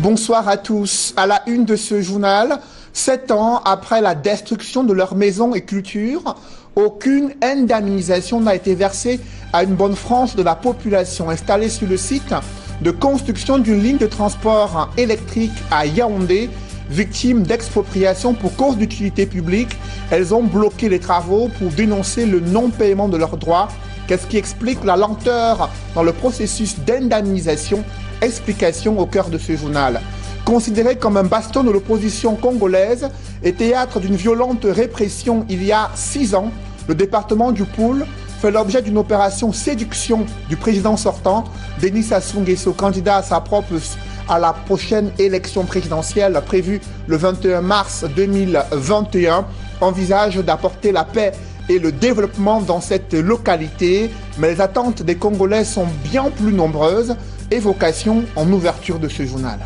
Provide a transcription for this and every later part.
Bonsoir à tous. À la une de ce journal, 7 ans après la destruction de leurs maisons et cultures, aucune indemnisation n'a été versée à une bonne France de la population installée sur le site de construction d'une ligne de transport électrique à Yaoundé. Victimes d'expropriation pour cause d'utilité publique, elles ont bloqué les travaux pour dénoncer le non-paiement de leurs droits. Qu'est-ce qui explique la lenteur dans le processus d'indemnisation? Explication au cœur de ce journal. Considéré comme un bastion de l'opposition congolaise et théâtre d'une violente répression il y a 6 ans, le département du Poul fait l'objet d'une opération séduction du président sortant, Denis Sassou Nguesso, candidat à la prochaine élection présidentielle prévue le 21 mars 2021, envisage d'apporter la paix et le développement dans cette localité, mais les attentes des Congolais sont bien plus nombreuses. Évocation en ouverture de ce journal.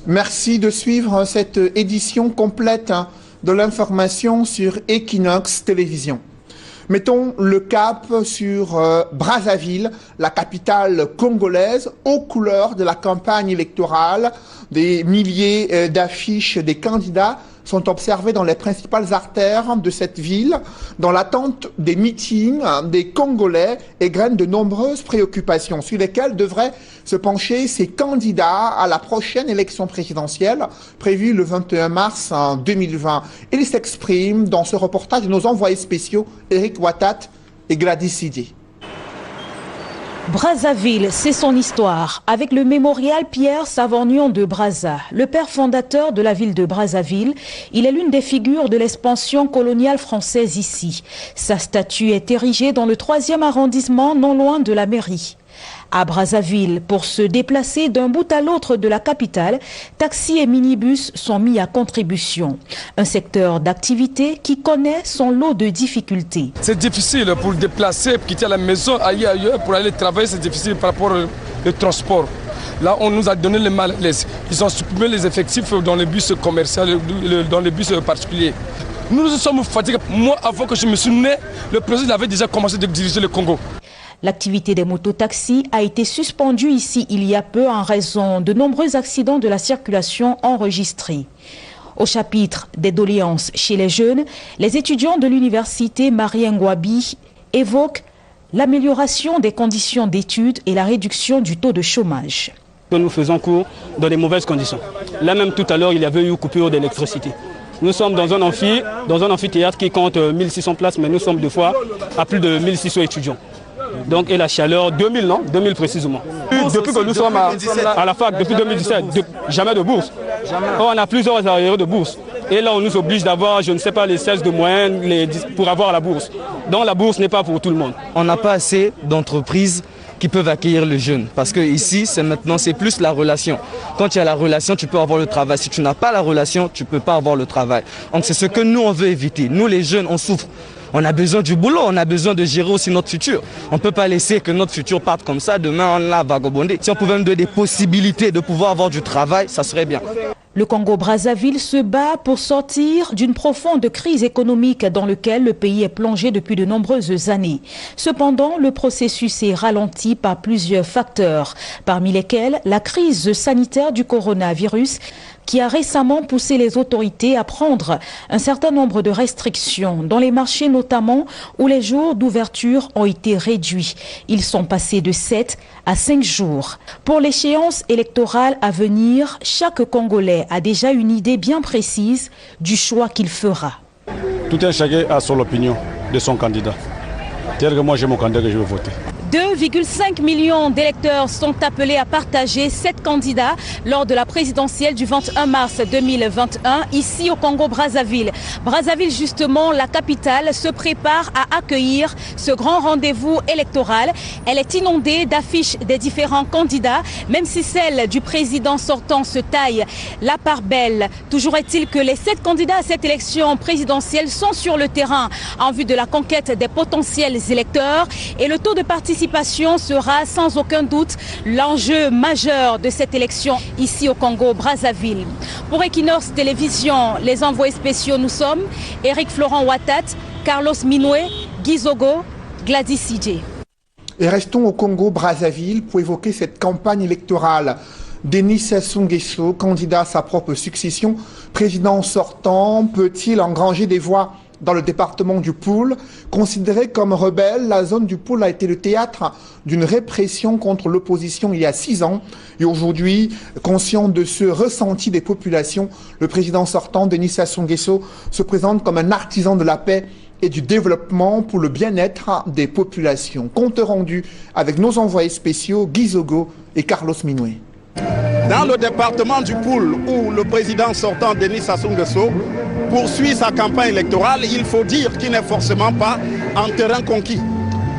Merci de suivre cette édition complète de l'information sur Equinox Télévision. Mettons le cap sur Brazzaville, la capitale congolaise, aux couleurs de la campagne électorale. Des milliers d'affiches des candidats sont observées dans les principales artères de cette ville, dans l'attente des meetings des Congolais, égrènent de nombreuses préoccupations sur lesquelles devraient se pencher ces candidats à la prochaine élection présidentielle prévue le 21 mars 2020. Ils s'expriment dans ce reportage de nos envoyés spéciaux Eric Watat et Gladys Sidé. Brazzaville, c'est son histoire. Avec le mémorial Pierre Savorgnon de Brazza, le père fondateur de la ville de Brazzaville, il est l'une des figures de l'expansion coloniale française ici. Sa statue est érigée dans le 3e arrondissement, non loin de la mairie. À Brazzaville, pour se déplacer d'un bout à l'autre de la capitale, taxis et minibus sont mis à contribution. Un secteur d'activité qui connaît son lot de difficultés. C'est difficile pour déplacer, pour quitter la maison, ailleurs, pour aller travailler, c'est difficile par rapport au transport. Là, on nous a donné le malaise. Ils ont supprimé les effectifs dans les bus commerciaux, dans les bus particuliers. Nous sommes fatigués. Moi, avant que je me suis né, le président avait déjà commencé à diriger le Congo. L'activité des mototaxis a été suspendue ici il y a peu en raison de nombreux accidents de la circulation enregistrés. Au chapitre des doléances chez les jeunes, les étudiants de l'université Marien Ngouabi évoquent l'amélioration des conditions d'études et la réduction du taux de chômage. Nous faisons cours dans des mauvaises conditions. Là même tout à l'heure, il y avait eu coupure d'électricité. Nous sommes dans un amphithéâtre qui compte 1600 places, mais nous sommes deux fois à plus de 1600 étudiants. Donc, et la chaleur, 2000 précisément. Depuis que nous sommes à la fac, depuis 2017, jamais de bourse. On a plusieurs arriérés de bourse. Et là, on nous oblige d'avoir, je ne sais pas, les 16 de moyenne pour avoir la bourse. Donc, la bourse n'est pas pour tout le monde. On n'a pas assez d'entreprises qui peuvent accueillir le jeune. Parce que ici, c'est plus la relation. Quand il y a la relation, tu peux avoir le travail. Si tu n'as pas la relation, tu ne peux pas avoir le travail. Donc, c'est ce que nous, on veut éviter. Nous, les jeunes, on souffre. On a besoin du boulot, on a besoin de gérer aussi notre futur. On ne peut pas laisser que notre futur parte comme ça, demain on l'a vagabondé. Si on pouvait nous donner des possibilités de pouvoir avoir du travail, ça serait bien. Le Congo-Brazzaville se bat pour sortir d'une profonde crise économique dans laquelle le pays est plongé depuis de nombreuses années. Cependant, le processus est ralenti par plusieurs facteurs, parmi lesquels la crise sanitaire du coronavirus qui a récemment poussé les autorités à prendre un certain nombre de restrictions, dans les marchés notamment où les jours d'ouverture ont été réduits. Ils sont passés de 7 à 5 jours. Pour l'échéance électorale à venir, chaque Congolais a déjà une idée bien précise du choix qu'il fera. Tout un chacun a son opinion de son candidat. C'est-à-dire que moi j'ai mon candidat que je veux voter. 2,5 millions d'électeurs sont appelés à partager 7 candidats lors de la présidentielle du 21 mars 2021 ici au Congo-Brazzaville. Brazzaville, justement, la capitale, se prépare à accueillir ce grand rendez-vous électoral. Elle est inondée d'affiches des différents candidats, même si celle du président sortant se taille la part belle. Toujours est-il que les 7 candidats à cette élection présidentielle sont sur le terrain en vue de la conquête des potentiels électeurs et le taux de participation participation sera sans aucun doute l'enjeu majeur de cette élection ici au Congo-Brazzaville. Pour Equinox Télévision, les envoyés spéciaux nous sommes Eric Florent Ouattat, Carlos Minoué, Guy Zogo, Gladys Sidje. Et restons au Congo-Brazzaville pour évoquer cette campagne électorale. Denis Sassou Nguesso, candidat à sa propre succession, président sortant, peut-il engranger des voix dans le département du Poul? Considéré comme rebelle, la zone du Poul a été le théâtre d'une répression contre l'opposition il y a 6 ans. Et aujourd'hui, conscient de ce ressenti des populations, le président sortant, Denis Sassou Nguesso, se présente comme un artisan de la paix et du développement pour le bien-être des populations. Compte rendu avec nos envoyés spéciaux Guy Zogo et Carlos Minoué. Dans le département du Poul, où le président sortant Denis Sassou Nguesso poursuit sa campagne électorale, il faut dire qu'il n'est forcément pas en terrain conquis.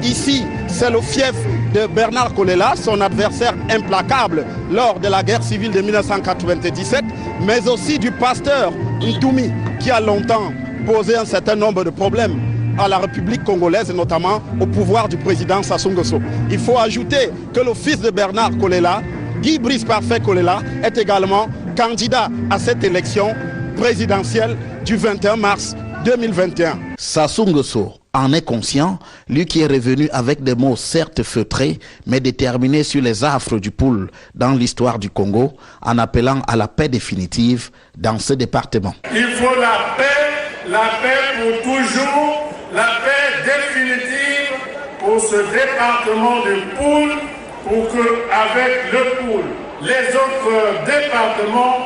Ici, c'est le fief de Bernard Kolela, son adversaire implacable lors de la guerre civile de 1997, mais aussi du pasteur Ntoumi, qui a longtemps posé un certain nombre de problèmes à la République congolaise et notamment au pouvoir du président Sassou Nguesso. Il faut ajouter que le fils de Bernard Kolela, Guy Brice Parfait Kolela, est également candidat à cette élection présidentielle du 21 mars 2021. Sassou Nguesso en est conscient, lui qui est revenu avec des mots certes feutrés, mais déterminés sur les affres du Poul dans l'histoire du Congo, en appelant à la paix définitive dans ce département. Il faut la paix pour toujours, la paix définitive pour ce département du Poul, pour qu'avec le Poul, les autres départements,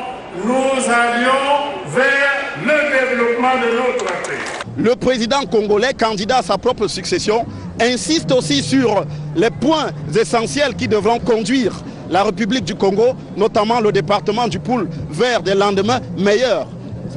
nous allions vers le développement de notre pays. Le président congolais, candidat à sa propre succession, insiste aussi sur les points essentiels qui devront conduire la République du Congo, notamment le département du Poul, vers des lendemains meilleurs.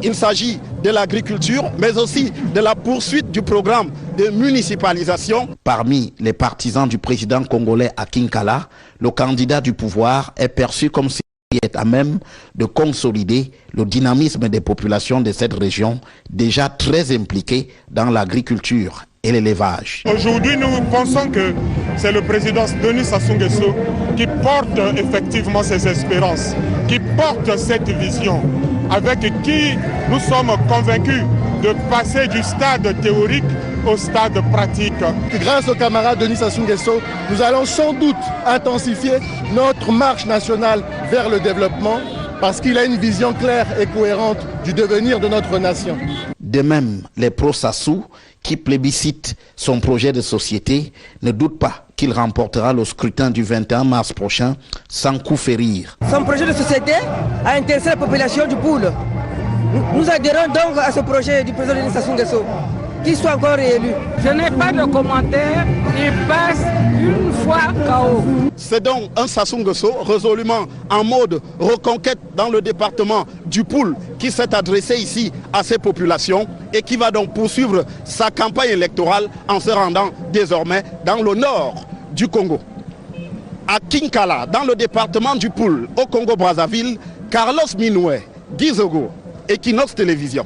Il s'agit de l'agriculture, mais aussi de la poursuite du programme de municipalisation. Parmi les partisans du président congolais à Kinkala, le candidat du pouvoir est perçu comme celui qui est à même de consolider le dynamisme des populations de cette région, déjà très impliquées dans l'agriculture et l'élevage. Aujourd'hui, nous pensons que c'est le président Denis Sassou Nguesso qui porte effectivement ces espérances, qui porte cette vision, avec qui nous sommes convaincus de passer du stade théorique au stade pratique. Grâce au camarade Denis Sassou Nguesso, nous allons sans doute intensifier notre marche nationale vers le développement parce qu'il a une vision claire et cohérente du devenir de notre nation. De même, les pro-Sassou, qui plébiscitent son projet de société, ne doutent pas qu'il remportera le scrutin du 21 mars prochain sans coup férir. Son projet de société a intéressé la population du Poul. Nous adhérons donc à ce projet du président Denis Sassou Nguesso, qu'il soit encore réélu. Je n'ai pas de commentaire, il passe une fois KO. C'est donc un Sassou Nguesso résolument en mode reconquête dans le département du Poul qui s'est adressé ici à ces populations et qui va donc poursuivre sa campagne électorale en se rendant désormais dans le nord du Congo. À Kinkala, dans le département du Poul, au Congo-Brazzaville, Carlos Minoué, Guy Zogo, Equinox Télévision.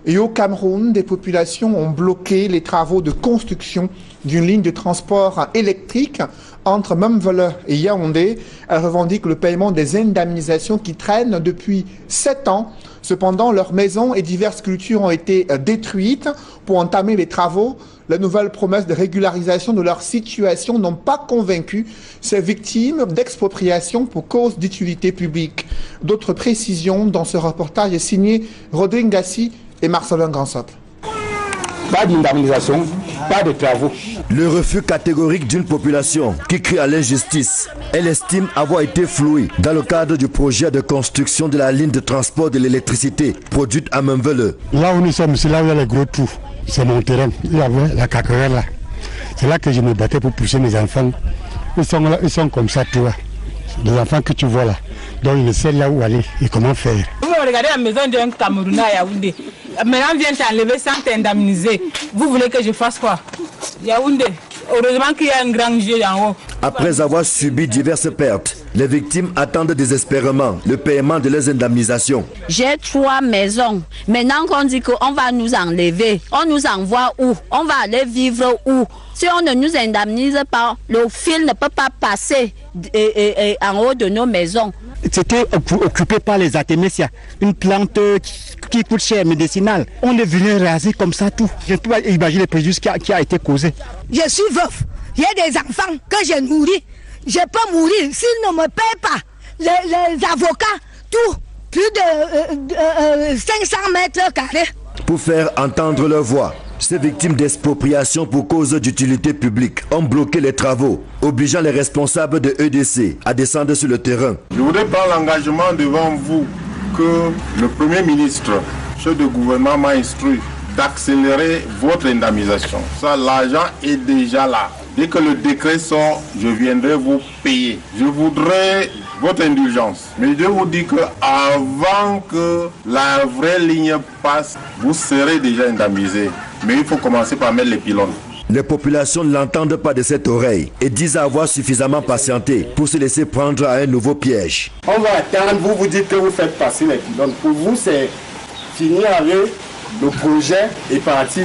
Et au Cameroun, des populations ont bloqué les travaux de construction d'une ligne de transport électrique entre Mamvele et Yaoundé. Elles revendiquent le paiement des indemnisations qui traînent depuis 7 ans. Cependant, leurs maisons et diverses cultures ont été détruites pour entamer les travaux. Les nouvelles promesses de régularisation de leur situation n'ont pas convaincu ces victimes d'expropriation pour cause d'utilité publique. D'autres précisions dans ce reportage est signé Rodrigue Ngassi et Marcelin Gransop. Pas d'indemnisation, pas de travaux. Le refus catégorique d'une population qui crie à l'injustice. Elle estime avoir été flouée dans le cadre du projet de construction de la ligne de transport de l'électricité produite à Mamvele. Là où nous sommes, c'est là où il y a les gros trous. C'est mon terrain. Il y avait la cacarelle là. C'est là que je me battais pour pousser mes enfants. Ils sont là, ils sont comme ça, tu vois. Les enfants que tu vois là. Donc ils ne savent là où aller et comment faire. Vous regardez la maison d'un Camerounais à Yaoundé. Maintenant, vient t'enlever sans t'indemniser. Vous voulez que je fasse quoi? Yaoundé. Heureusement qu'il y a un grand jeu en haut. Après avoir subi diverses pertes, les victimes attendent désespérément le paiement de leurs indemnisations. J'ai 3 maisons. Maintenant qu'on dit qu'on va nous enlever, on nous envoie où? On va aller vivre où? Si on ne nous indemnise pas, le fil ne peut pas passer en haut de nos maisons. C'était occupé par les artémisias, une plante qui coûte cher, médicinale. On est venu raser comme ça tout. Je ne peux pas imaginer le préjudice qui a été causé. Je suis veuf, j'ai des enfants que j'ai nourris. Je peux mourir s'ils ne me payent pas. Les avocats, tout, plus de 500 mètres carrés. Pour faire entendre leur voix, ces victimes d'expropriation pour cause d'utilité publique ont bloqué les travaux, obligeant les responsables de EDC à descendre sur le terrain. Je voudrais prendre l'engagement devant vous que le Premier ministre, chef de gouvernement, m'a instruit d'accélérer votre indemnisation. Ça, l'argent est déjà là. Dès que le décret sort, je viendrai vous payer. Je voudrais votre indulgence. Mais je vous dis que avant que la vraie ligne passe, vous serez déjà indemnisé. Mais il faut commencer par mettre les pylônes. Les populations ne l'entendent pas de cette oreille et disent avoir suffisamment patienté pour se laisser prendre à un nouveau piège. On va attendre, vous dites que vous faites passer les pylônes. Pour vous, c'est finir avec le projet est parti.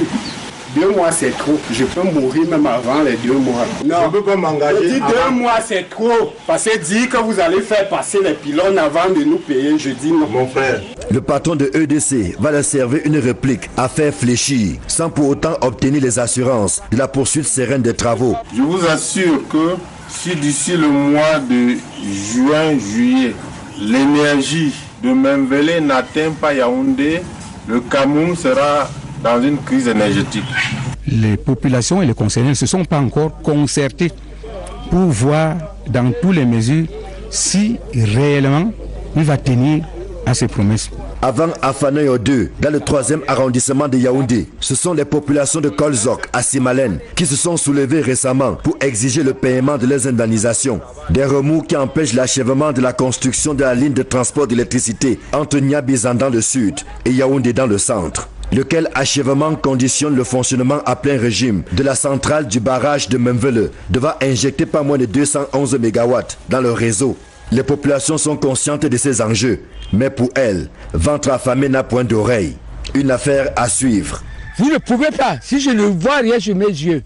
2 mois c'est trop. Je peux mourir même avant les 2 mois. Non, je ne peux pas m'engager. Je dis 2 mois c'est trop. Parce que dire que vous allez faire passer les pylônes avant de nous payer, je dis non. Mon frère. Le patron de EDC va leur servir une réplique à faire fléchir, sans pour autant obtenir les assurances de la poursuite sereine des travaux. Je vous assure que si d'ici le mois de juin-juillet, l'énergie de Membélé n'atteint pas Yaoundé, le Cameroun sera dans une crise énergétique. Les populations et les concernés ne se sont pas encore concertés pour voir dans toutes les mesures si réellement il va tenir à ses promesses. Avant Afanoyo 2, dans le 3e arrondissement de Yaoundé, ce sont les populations de Kolzok à Simalène qui se sont soulevées récemment pour exiger le paiement de leurs indemnisations. Des remous qui empêchent l'achèvement de la construction de la ligne de transport d'électricité entre Niabizan dans le sud et Yaoundé dans le centre, lequel achèvement conditionne le fonctionnement à plein régime de la centrale du barrage de Memvele, devant injecter pas moins de 211 MW dans le réseau. Les populations sont conscientes de ces enjeux, mais pour elles, ventre affamé n'a point d'oreille. Une affaire à suivre. Vous ne pouvez pas, si je ne vois rien sur mes yeux.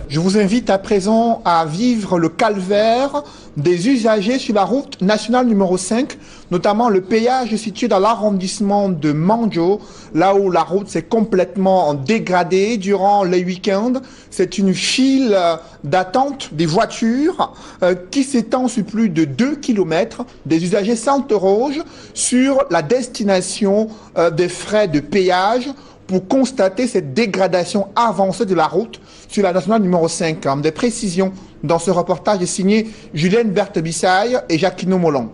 Je vous invite à présent à vivre le calvaire des usagers sur la route nationale numéro 5, notamment le péage situé dans l'arrondissement de Mandjo, là où la route s'est complètement dégradée durant les week-ends. C'est une file d'attente des voitures qui s'étend sur plus de 2 km. Des usagers s'interrogent sur la destination des frais de péage pour constater cette dégradation avancée de la route sur la nationale numéro 5. Des précisions dans ce reportage est signé Julienne Berthe-Bissaille et Jacquino Molon.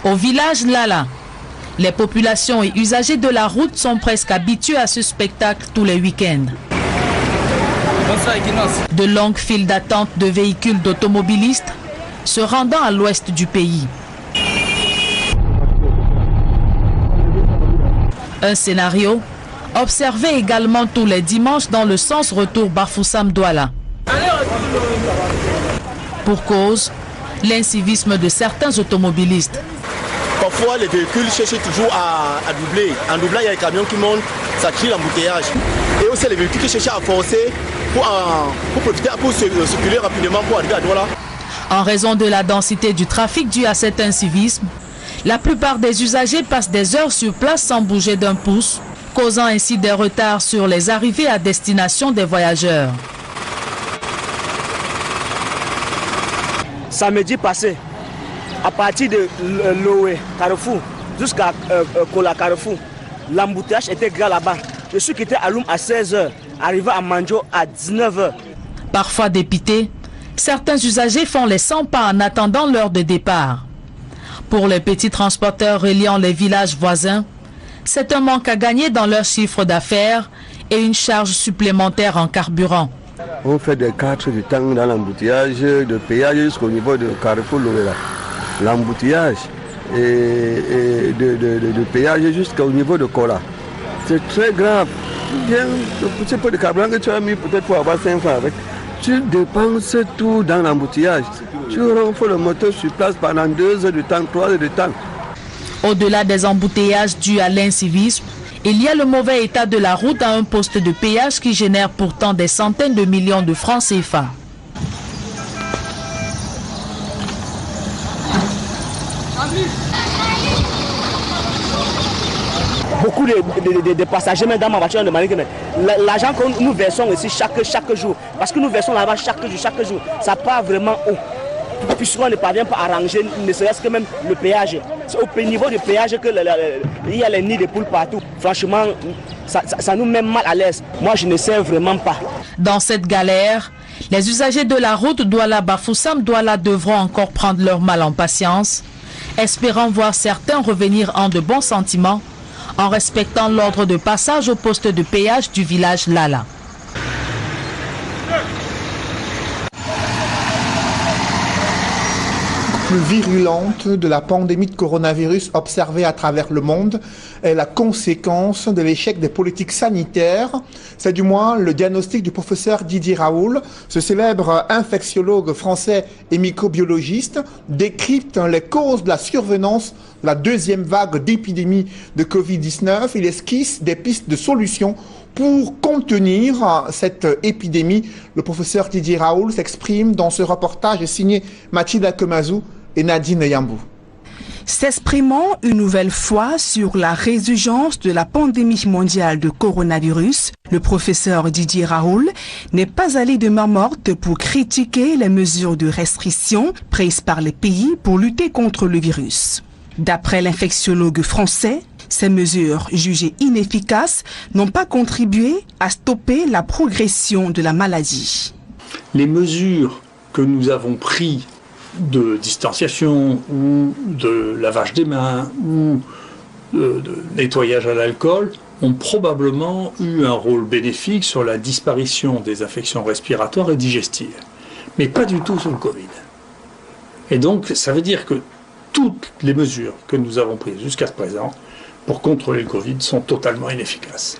Au village Lala, les populations et usagers de la route sont presque habitués à ce spectacle tous les week-ends. De longues files d'attente de véhicules d'automobilistes se rendant à l'ouest du pays. Un scénario observé également tous les dimanches dans le sens retour Bafoussam-Douala. Pour cause, l'incivisme de certains automobilistes. Parfois, les véhicules cherchent toujours à doubler. En doublant, il y a les camions qui montent, ça crée l'embouteillage. Et aussi les véhicules qui cherchent à forcer pour circuler rapidement pour arriver à Douala. En raison de la densité du trafic dû à cet incivisme, la plupart des usagers passent des heures sur place sans bouger d'un pouce, causant ainsi des retards sur les arrivées à destination des voyageurs. Samedi passé, à partir de Loé, Carrefour, jusqu'à Kola Carrefour, l'embouteillage était grand là-bas. Je suis quitté à Loum à 16h, arrivé à Mandjo à 19h. Parfois dépités, certains usagers font les 100 pas en attendant l'heure de départ. Pour les petits transporteurs reliant les villages voisins, c'est un manque à gagner dans leur chiffre d'affaires et une charge supplémentaire en carburant. On fait des 4 du temps dans l'embouteillage, de péage jusqu'au niveau de Carrefour Loéla. L'embouteillage et de péage jusqu'au niveau de Kola. C'est très grave. Bien, le petit peu de carburant que tu as mis peut-être pour avoir 5 francs avec, Tu dépenses tout dans l'embouteillage. Tu renfles le moteur sur place pendant 2 heures de temps, 3 heures de temps. Au-delà des embouteillages dus à l'incivisme, il y a le mauvais état de la route à un poste de péage qui génère pourtant des centaines de millions de francs CFA. Beaucoup de passagers, même dans ma voiture, ont demandé que l'argent que nous versons ici chaque jour, parce que nous versons là-bas chaque jour, ça part vraiment haut. Puisqu'on ne parvient pas à arranger, ne serait-ce que même le péage. C'est au niveau du péage qu'il y a les nids de poules partout. Franchement, ça nous met mal à l'aise. Moi, je ne sais vraiment pas. Dans cette galère, les usagers de la route Douala-Bafoussam-Douala devront encore prendre leur mal en patience, espérant voir certains revenir en de bons sentiments, en respectant l'ordre de passage au poste de péage du village Lala. Plus virulente de la pandémie de coronavirus observée à travers le monde est la conséquence de l'échec des politiques sanitaires. C'est du moins le diagnostic du professeur Didier Raoul. Ce célèbre infectiologue français et microbiologiste décrypte les causes de la survenance de la deuxième vague d'épidémie de Covid-19. Il esquisse des pistes de solutions pour contenir cette épidémie. Le professeur Didier Raoul s'exprime dans ce reportage signé Mathilde Akemazou et Nadine Yambou. S'exprimant une nouvelle fois sur la résurgence de la pandémie mondiale de coronavirus, le professeur Didier Raoul n'est pas allé de main morte pour critiquer les mesures de restriction prises par les pays pour lutter contre le virus. D'après l'infectiologue français, ces mesures jugées inefficaces n'ont pas contribué à stopper la progression de la maladie. Les mesures que nous avons prises de distanciation ou de lavage des mains ou de nettoyage à l'alcool ont probablement eu un rôle bénéfique sur la disparition des infections respiratoires et digestives, mais pas du tout sur le Covid. Et donc, ça veut dire que toutes les mesures que nous avons prises jusqu'à présent pour contrôler le Covid sont totalement inefficaces.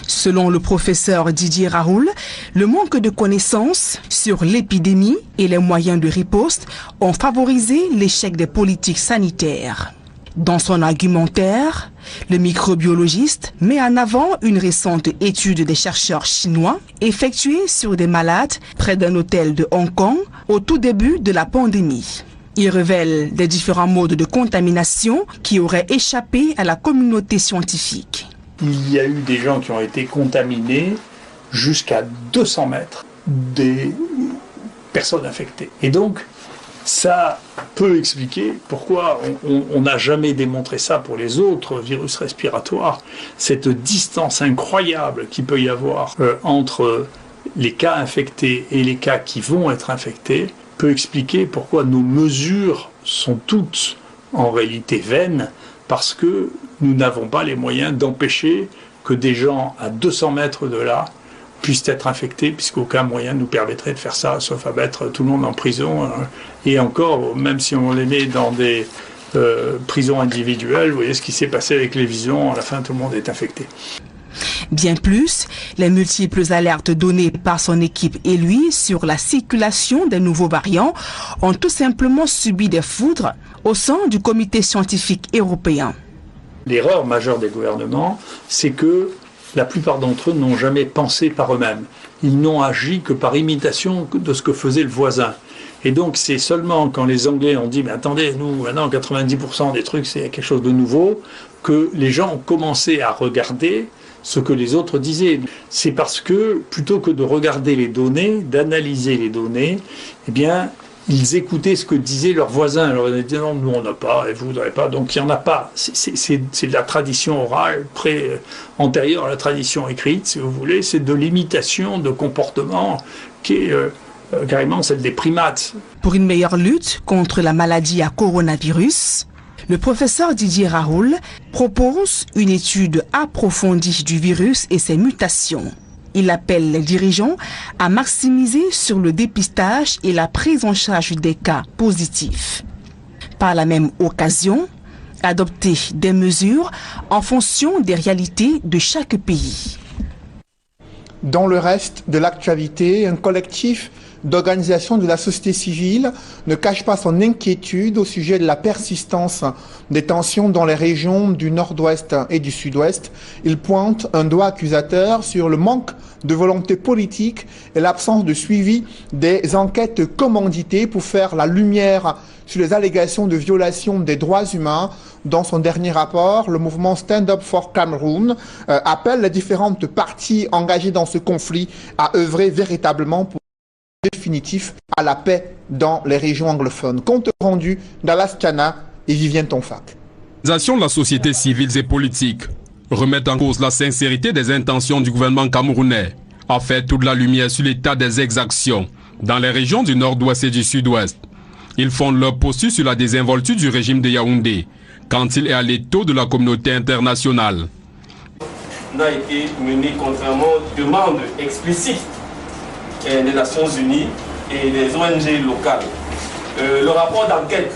Selon le professeur Didier Raoul, le manque de connaissances sur l'épidémie et les moyens de riposte ont favorisé l'échec des politiques sanitaires. Dans son argumentaire, le microbiologiste met en avant une récente étude des chercheurs chinois effectuée sur des malades près d'un hôtel de Hong Kong au tout début de la pandémie. Il révèle des différents modes de contamination qui auraient échappé à la communauté scientifique. Il y a eu des gens qui ont été contaminés jusqu'à 200 mètres des personnes infectées. Et donc, ça peut expliquer pourquoi on n'a jamais démontré ça pour les autres virus respiratoires. Cette distance incroyable qu'il peut y avoir entre les cas infectés et les cas qui vont être infectés peut expliquer pourquoi nos mesures sont toutes en réalité vaines, parce que nous n'avons pas les moyens d'empêcher que des gens à 200 mètres de là puissent être infectés, puisqu'aucun moyen nous permettrait de faire ça, sauf à mettre tout le monde en prison. Et encore, même si on les met dans des prisons individuelles, vous voyez ce qui s'est passé avec les visons, à la fin tout le monde est infecté. Bien plus, les multiples alertes données par son équipe et lui sur la circulation des nouveaux variants ont tout simplement subi des foudres au sein du comité scientifique européen. L'erreur majeure des gouvernements, c'est que la plupart d'entre eux n'ont jamais pensé par eux-mêmes. Ils n'ont agi que par imitation de ce que faisait le voisin. Et donc c'est seulement quand les Anglais ont dit « mais attendez, nous maintenant 90% des trucs c'est quelque chose de nouveau » que les gens ont commencé à regarder ce que les autres disaient. C'est parce que, plutôt que de regarder les données, d'analyser les données, eh bien, ils écoutaient ce que disaient leurs voisins. Alors ils disaient non, nous on n'a pas, et vous n'avez pas, donc il n'y en a pas. C'est de la tradition orale, antérieure à la tradition écrite, si vous voulez. C'est de l'imitation de comportement qui est carrément celle des primates. Pour une meilleure lutte contre la maladie à coronavirus, le professeur Didier Raoul propose une étude approfondie du virus et ses mutations. Il appelle les dirigeants à maximiser sur le dépistage et la prise en charge des cas positifs. Par la même occasion, adopter des mesures en fonction des réalités de chaque pays. Dans le reste de l'actualité, un collectif d'organisations de la société civile ne cache pas son inquiétude au sujet de la persistance des tensions dans les régions du nord-ouest et du sud-ouest. Il pointe un doigt accusateur sur le manque de volonté politique et l'absence de suivi des enquêtes commanditées pour faire la lumière sur les allégations de violation des droits humains. Dans son dernier rapport, le mouvement Stand Up for Cameroon appelle les différentes parties engagées dans ce conflit à œuvrer véritablement pour définitif à la paix dans les régions anglophones. Compte rendu d'Alas Chana et Vivien Tonfac. Les organisations de la société civile et politique remettent en cause la sincérité des intentions du gouvernement camerounais à faire toute la lumière sur l'état des exactions dans les régions du nord-ouest et du sud-ouest. Ils fondent leur posture sur la désinvolture du régime de Yaoundé quand il est à l'étau de la communauté internationale. N'a été mené contrairement aux demandes explicites des Nations Unies et des ONG locales. Le rapport d'enquête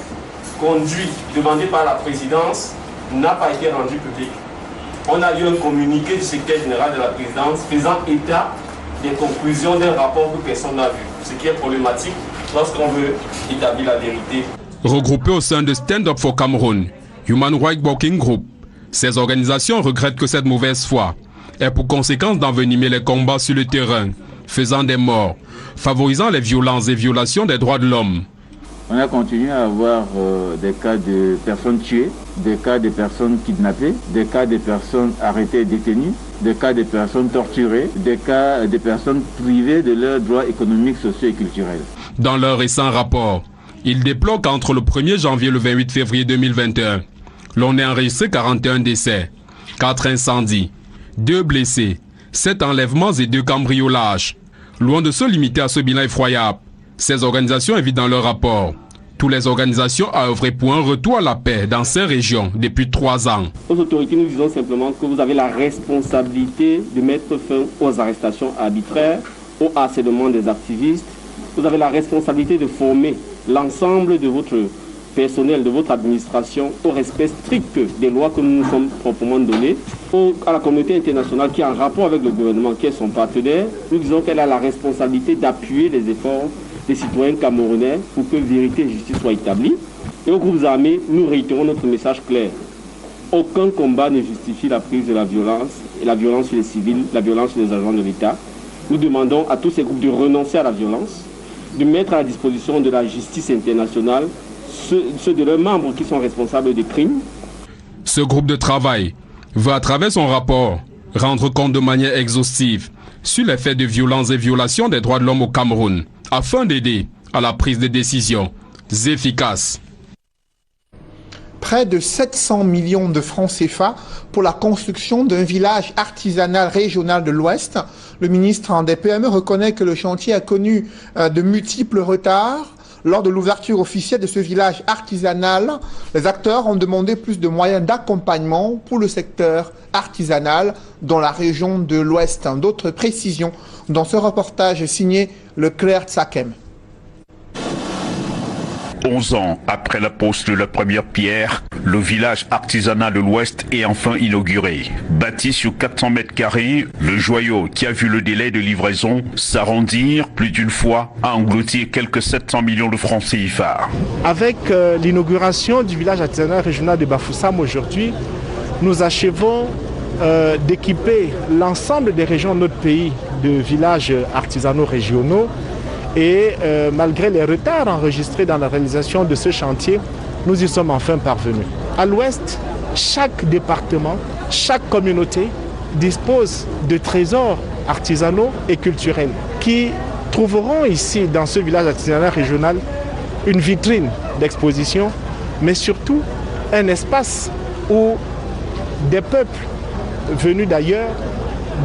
conduit, demandé par la présidence, n'a pas été rendu public. On a eu un communiqué du secrétaire général de la présidence faisant état des conclusions d'un rapport que personne n'a vu, ce qui est problématique lorsqu'on veut établir la vérité. Regroupés au sein de Stand Up for Cameroon, Human Rights Working Group, ces organisations regrettent que cette mauvaise foi ait pour conséquence d'envenimer les combats sur le terrain, faisant des morts, favorisant les violences et violations des droits de l'homme. On a continué à avoir des cas de personnes tuées, des cas de personnes kidnappées, des cas de personnes arrêtées et détenues, des cas de personnes torturées, des cas de personnes privées de leurs droits économiques, sociaux et culturels. Dans leur récent rapport, ils déplorent qu'entre le 1er janvier et le 28 février 2021, l'on ait enregistré 41 décès, 4 incendies, 2 blessés, 7 enlèvements et 2 cambriolages. Loin de se limiter à ce bilan effroyable, ces organisations invitent dans leur rapport toutes les organisations à œuvrer pour un retour à la paix dans ces régions depuis 3 ans. Aux autorités, nous disons simplement que vous avez la responsabilité de mettre fin aux arrestations arbitraires, au harcèlement des activistes. Vous avez la responsabilité de former l'ensemble de votre personnel, de votre administration au respect strict des lois que nous nous sommes proprement données. À la communauté internationale qui est en rapport avec le gouvernement, qui est son partenaire, nous disons qu'elle a la responsabilité d'appuyer les efforts des citoyens camerounais pour que vérité et justice soient établies. Et aux groupes armés, nous réitérons notre message clair. Aucun combat ne justifie la prise de la violence, et la violence sur les civils, la violence sur les agents de l'État. Nous demandons à tous ces groupes de renoncer à la violence, de mettre à la disposition de la justice internationale ceux de leurs membres qui sont responsables des crimes. Ce groupe de travail veut, à travers son rapport, rendre compte de manière exhaustive sur les faits de violence et violations des droits de l'homme au Cameroun, afin d'aider à la prise de décisions efficaces. Près de 700 millions de francs CFA pour la construction d'un village artisanal régional de l'Ouest. Le ministre des PME reconnaît que le chantier a connu de multiples retards. Lors de l'ouverture officielle de ce village artisanal, les acteurs ont demandé plus de moyens d'accompagnement pour le secteur artisanal dans la région de l'Ouest. D'autres précisions dans ce reportage signé Leclerc Tsakem. 11 ans après la pose de la première pierre, le village artisanal de l'Ouest est enfin inauguré. Bâti sur 400 mètres carrés, le joyau qui a vu le délai de livraison s'arrondir plus d'une fois a englouti quelques 700 millions de francs CFA. Avec l'inauguration du village artisanal régional de Bafoussam aujourd'hui, nous achevons d'équiper l'ensemble des régions de notre pays de villages artisanaux régionaux. Et malgré les retards enregistrés dans la réalisation de ce chantier, nous y sommes enfin parvenus. À l'Ouest, chaque département, chaque communauté dispose de trésors artisanaux et culturels qui trouveront ici, dans ce village artisanal régional, une vitrine d'exposition, mais surtout un espace où des peuples venus d'ailleurs,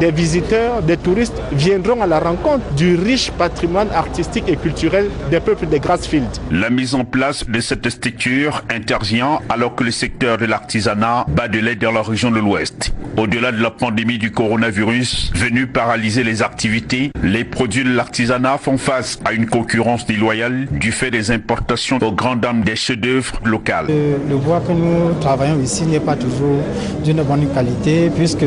des visiteurs, des touristes viendront à la rencontre du riche patrimoine artistique et culturel des peuples des Grassfields. La mise en place de cette structure intervient alors que le secteur de l'artisanat bat de l'aide dans la région de l'Ouest. Au-delà de la pandémie du coronavirus, venue paralyser les activités, les produits de l'artisanat font face à une concurrence déloyale du fait des importations aux grandes dames des chefs-d'œuvre locales. Le bois que nous travaillons ici n'est pas toujours d'une bonne qualité puisque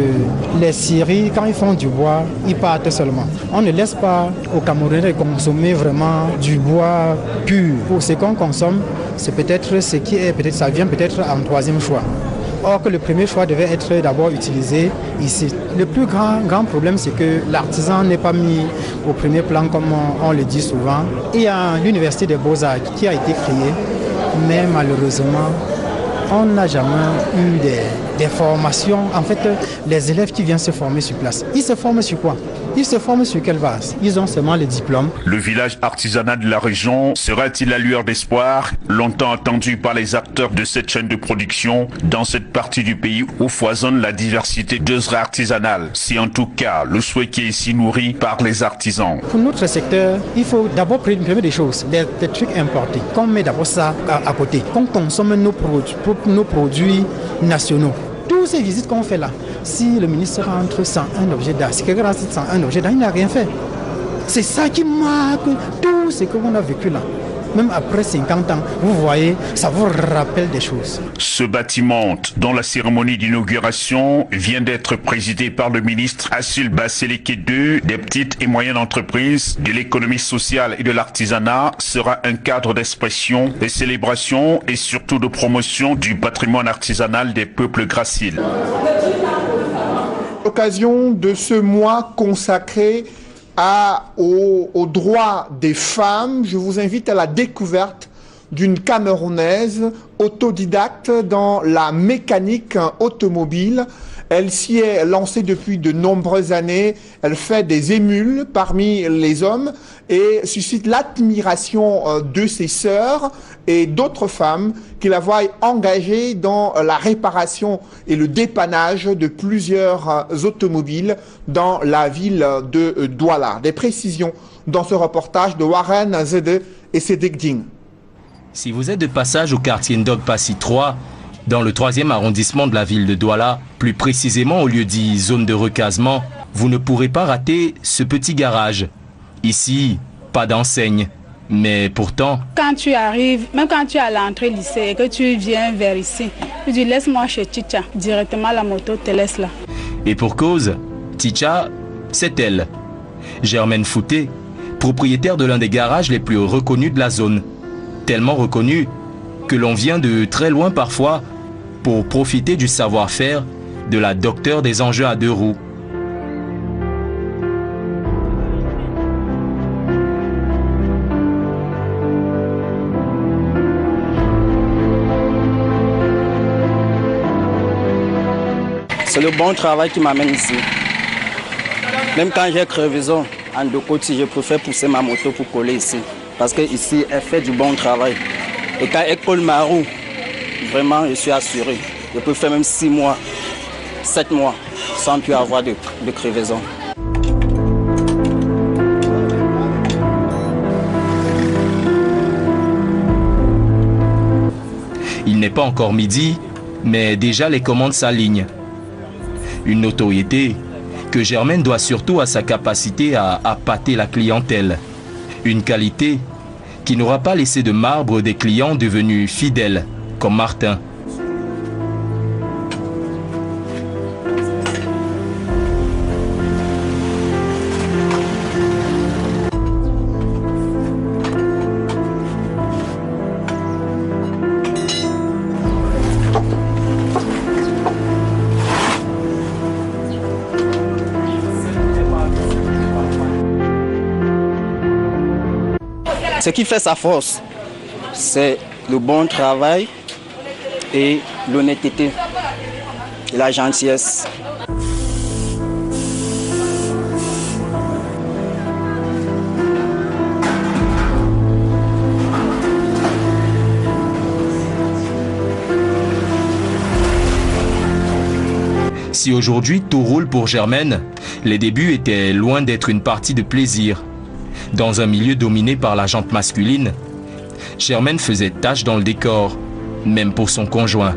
les scieries, quand ils font du bois, ils partent seulement. On ne laisse pas aux Camerounais consommer vraiment du bois pur. Pour ce qu'on consomme, c'est peut-être ce qui est, peut-être ça vient peut-être en troisième choix. Or que le premier choix devait être d'abord utilisé ici. Le plus grand problème, c'est que l'artisan n'est pas mis au premier plan comme on le dit souvent. Il y a l'Université des Beaux-Arts qui a été créée, mais malheureusement, on n'a jamais eu des formations. En fait, les élèves qui viennent se former sur place, ils se forment sur quoi? Ils se forment sur quelle base? Ils ont seulement les diplômes. Le village artisanal de la région sera-t-il la lueur d'espoir, longtemps attendu par les acteurs de cette chaîne de production dans cette partie du pays où foisonne la diversité d'œuvres artisanales? C'est en tout cas le souhait qui est ici nourri par les artisans. Pour notre secteur, il faut d'abord préparer des choses, des trucs importés. Qu'on met d'abord ça à côté, qu'on consomme nos produits nationaux. Toutes ces visites qu'on fait là, si le ministre rentre sans un objet d'art, si quelqu'un rentre sans un objet d'art, il n'a rien fait. C'est ça qui marque tout ce qu'on a vécu là. Même après 50 ans, vous voyez, ça vous rappelle des choses. Ce bâtiment, dont la cérémonie d'inauguration vient d'être présidée par le ministre Assil Baseleke II des petites et moyennes entreprises, de l'économie sociale et de l'artisanat, sera un cadre d'expression, de célébration et surtout de promotion du patrimoine artisanal des peuples graciles. L'occasion de ce mois consacré aux droits des femmes, je vous invite à la découverte d'une Camerounaise autodidacte dans la mécanique automobile. Elle s'y est lancée depuis de nombreuses années. Elle fait des émules parmi les hommes et suscite l'admiration de ses sœurs et d'autres femmes qui la voient engagée dans la réparation et le dépannage de plusieurs automobiles dans la ville de Douala. Des précisions dans ce reportage de Warren Zede et Cédric Ding. Si vous êtes de passage au quartier Ndog-Passy 3, dans le 3e arrondissement de la ville de Douala, plus précisément au lieu dit zone de recasement, vous ne pourrez pas rater ce petit garage. Ici, pas d'enseigne, mais pourtant... Quand tu arrives, même quand tu es à l'entrée lycée et que tu viens vers ici, tu dis laisse-moi chez Ticha, directement la moto te laisse là. Et pour cause, Ticha, c'est elle. Germaine Fouté, propriétaire de l'un des garages les plus reconnus de la zone. Tellement reconnu que l'on vient de très loin parfois pour profiter du savoir-faire de la docteure des engins à 2 roues. C'est le bon travail qui m'amène ici. Même quand j'ai crevaison en 2 côtés, je préfère pousser ma moto pour coller ici. Parce qu'ici, elle fait du bon travail. Et quand elle colle ma roue, vraiment, je suis assuré. Je peux faire même 6 mois, 7 mois, sans plus avoir de crevaison. Il n'est pas encore midi, mais déjà les commandes s'alignent. Une notoriété que Germaine doit surtout à sa capacité à appâter la clientèle. Une qualité qui n'aura pas laissé de marbre des clients devenus fidèles, comme Martin. Ce qui fait sa force, c'est le bon travail et l'honnêteté et la gentillesse. Si aujourd'hui tout roule pour Germaine, les débuts étaient loin d'être une partie de plaisir. Dans un milieu dominé par la jante masculine, Germaine faisait tache dans le décor, même pour son conjoint.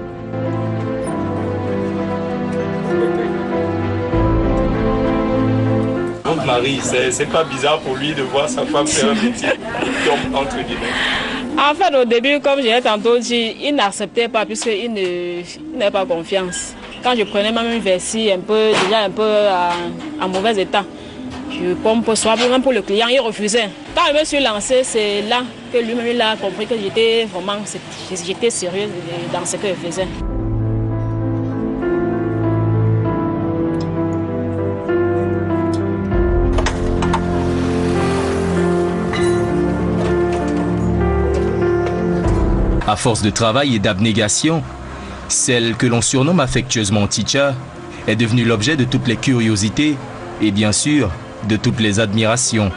notre mari. C'est pas bizarre pour lui de voir sa femme faire un métier entre guillemets. En fait, au début, comme je l'ai tantôt dit, il n'acceptait pas puisqu'il n'avait pas confiance. Quand je prenais même une vessie déjà un peu en mauvais état, je pompe soit même pour le client, il refusait. Quand je me suis lancée, c'est là que lui-même a compris que j'étais sérieux dans ce que je faisais. À force de travail et d'abnégation, celle que l'on surnomme affectueusement Ticha est devenue l'objet de toutes les curiosités et bien sûr de toutes les admirations.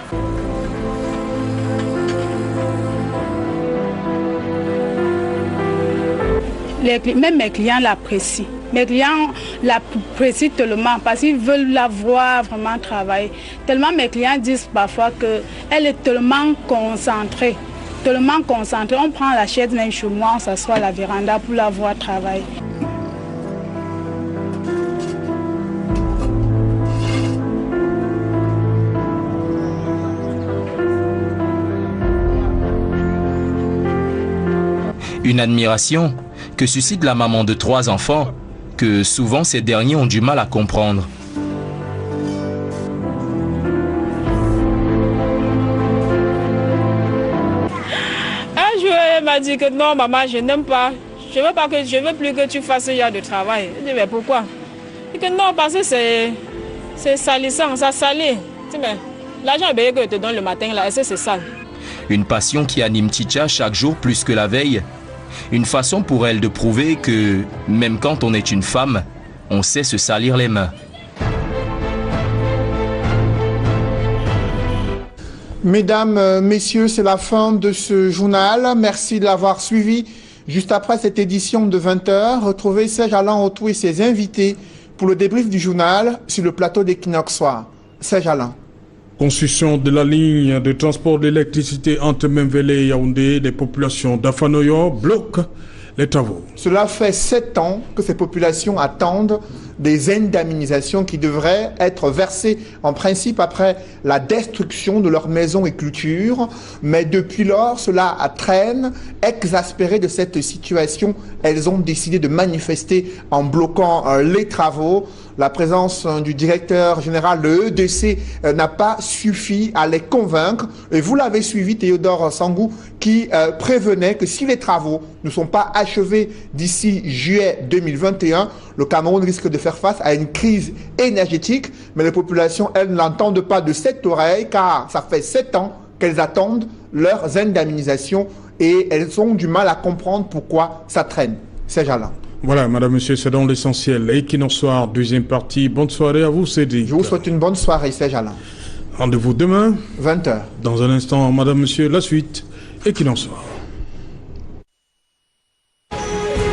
Même mes clients l'apprécient. Mes clients l'apprécient tellement parce qu'ils veulent la voir vraiment travailler. Tellement mes clients disent parfois qu'elle est tellement concentrée. On prend la chaise même chez moi, on s'assoit à la véranda pour la voir travailler. Une admiration que suscite la maman de 3 enfants, que souvent ces derniers ont du mal à comprendre. Elle m'a dit que non, maman, je n'aime pas. Je veux plus que tu fasses ce genre de travail. Je dis, mais pourquoi? Et que non, parce que c'est salissant, ça salit. L'argent que je te donne le matin, là, c'est sale. Une passion qui anime Ticha chaque jour plus que la veille. Une façon pour elle de prouver que, même quand on est une femme, on sait se salir les mains. Mesdames, messieurs, c'est la fin de ce journal. Merci de l'avoir suivi. Juste après cette édition de 20h, retrouvez Serge Alain Autou et ses invités pour le débrief du journal sur le plateau d'Equinox Soir. Serge Alain. Construction de la ligne de transport d'électricité entre Memvele et Yaoundé, les populations d'Afanoyo bloquent les travaux. Cela fait 7 ans que ces populations attendent des indemnisations qui devraient être versées en principe après la destruction de leurs maisons et cultures. Mais depuis lors, cela traîne. Exaspérées de cette situation, elles ont décidé de manifester en bloquant les travaux. La présence du directeur général de l'EDC n'a pas suffi à les convaincre. Et vous l'avez suivi, Théodore Sangou, qui prévenait que si les travaux ne sont pas achevés d'ici juillet 2021, le Cameroun risque de faire face à une crise énergétique. Mais les populations, elles, ne l'entendent pas de cette oreille, car ça fait 7 ans qu'elles attendent leurs indemnisations et elles ont du mal à comprendre pourquoi ça traîne. C'est Alain. Voilà, madame, monsieur, c'est dans l'essentiel. Equinox Soir, deuxième partie. Bonne soirée à vous, Cédric. Je vous souhaite une bonne soirée, Serge Alain. Rendez-vous demain. 20h. Dans un instant, madame, monsieur, la suite. Equinox Soir.